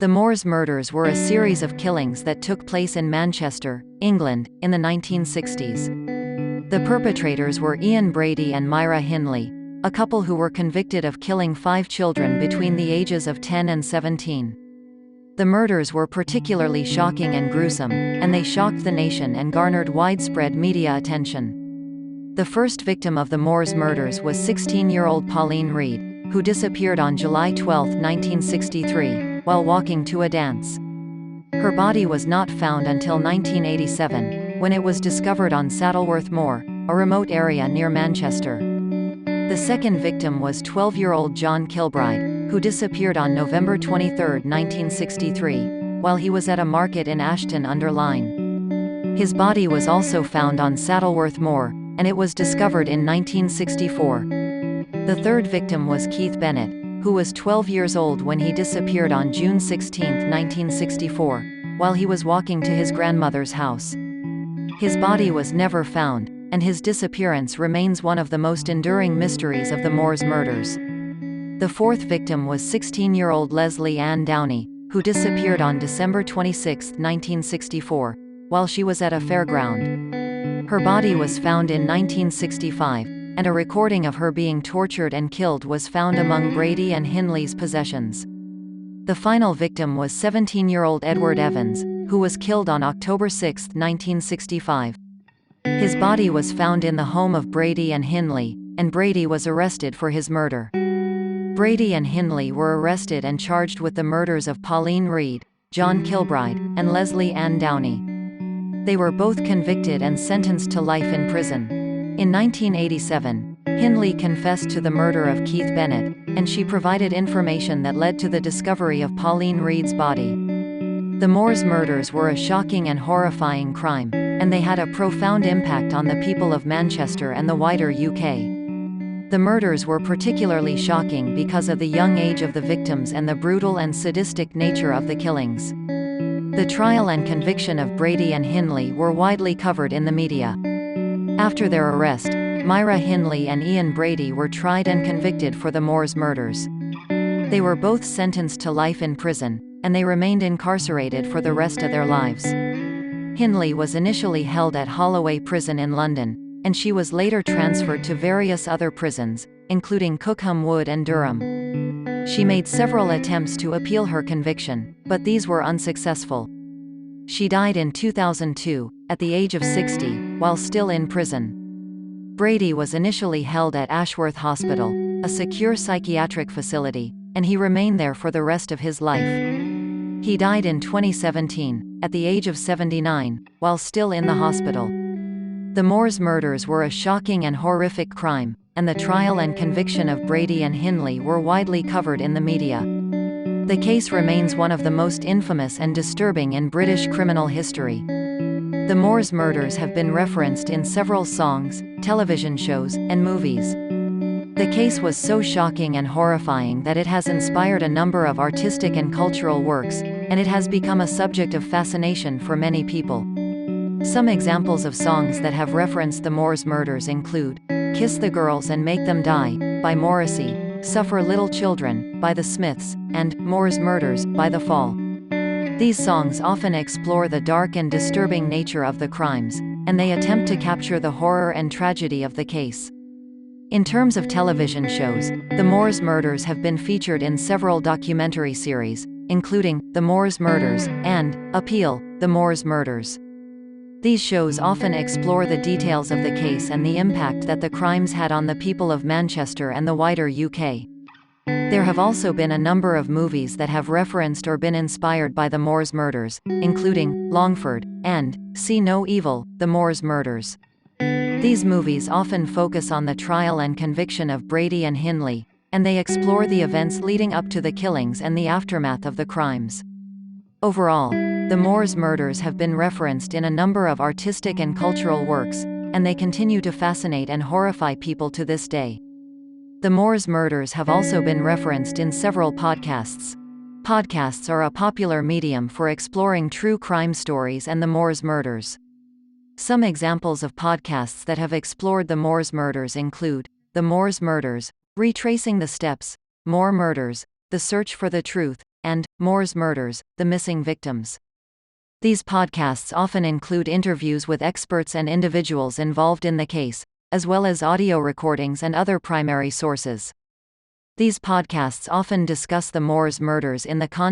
The Moors murders were a series of killings that took place in Manchester, England, in the 1960s. The perpetrators were Ian Brady and Myra Hindley, a couple who were convicted of killing 5 children between the ages of 10 and 17. The murders were particularly shocking and gruesome, and they shocked the nation and garnered widespread media attention. The first victim of the Moors murders was 16-year-old Pauline Reed, who disappeared on July 12, 1963, while walking to a dance. Her body was not found until 1987, when it was discovered on Saddleworth Moor, a remote area near Manchester. The second victim was 12-year-old John Kilbride, who disappeared on November 23, 1963, while he was at a market in Ashton-under-Lyne. His body was also found on Saddleworth Moor, and it was discovered in 1964. The third victim was Keith Bennett, who was 12 years old when he disappeared on June 16, 1964, while he was walking to his grandmother's house. His body was never found, and his disappearance remains one of the most enduring mysteries of the Moors murders. The fourth victim was 16-year-old Leslie Ann Downey, who disappeared on December 26, 1964, while she was at a fairground. Her body was found in 1965, and a recording of her being tortured and killed was found among Brady and Hindley's possessions. The final victim was 17-year-old Edward Evans, who was killed on October 6, 1965. His body was found in the home of Brady and Hindley, and Brady was arrested for his murder. Brady and Hindley were arrested and charged with the murders of Pauline Reed, John Kilbride, and Leslie Ann Downey. They were both convicted and sentenced to life in prison. In 1987, Hindley confessed to the murder of Keith Bennett, and she provided information that led to the discovery of Pauline Reed's body. The Moors murders were a shocking and horrifying crime, and they had a profound impact on the people of Manchester and the wider UK. The murders were particularly shocking because of the young age of the victims and the brutal and sadistic nature of the killings. The trial and conviction of Brady and Hindley were widely covered in the media. After their arrest, Myra Hindley and Ian Brady were tried and convicted for the Moors murders. They were both sentenced to life in prison, and they remained incarcerated for the rest of their lives. Hindley was initially held at Holloway Prison in London, and she was later transferred to various other prisons, including Cookham Wood and Durham. She made several attempts to appeal her conviction, but these were unsuccessful. She died in 2002, at the age of 60, while still in prison. Brady was initially held at Ashworth Hospital, a secure psychiatric facility, and he remained there for the rest of his life. He died in 2017, at the age of 79, while still in the hospital. The Moors murders were a shocking and horrific crime, and the trial and conviction of Brady and Hindley were widely covered in the media. The case remains one of the most infamous and disturbing in British criminal history. The Moors murders have been referenced in several songs, television shows, and movies. The case was so shocking and horrifying that it has inspired a number of artistic and cultural works, and it has become a subject of fascination for many people. Some examples of songs that have referenced the Moors murders include Kiss the Girls and Make Them Die, by Morrissey, Suffer Little Children, by the Smiths, and Moors Murders, by The Fall. These songs often explore the dark and disturbing nature of the crimes, and they attempt to capture the horror and tragedy of the case. In terms of television shows, the Moors murders have been featured in several documentary series, including The Moors Murders and Appeal, The Moors Murders. These shows often explore the details of the case and the impact that the crimes had on the people of Manchester and the wider UK. There have also been a number of movies that have referenced or been inspired by the Moors murders, including Longford and See No Evil, The Moors Murders. These movies often focus on the trial and conviction of Brady and Hindley, and they explore the events leading up to the killings and the aftermath of the crimes. Overall, the Moors murders have been referenced in a number of artistic and cultural works, and they continue to fascinate and horrify people to this day. The Moors murders have also been referenced in several podcasts. Podcasts are a popular medium for exploring true crime stories and the Moors murders. Some examples of podcasts that have explored the Moors murders include The Moors Murders, Retracing the Steps, Moor Murders, The Search for the Truth, and Moore's Murders: The Missing Victims. These podcasts often include interviews with experts and individuals involved in the case, as well as audio recordings and other primary sources. These podcasts often discuss the Moore's murders in the context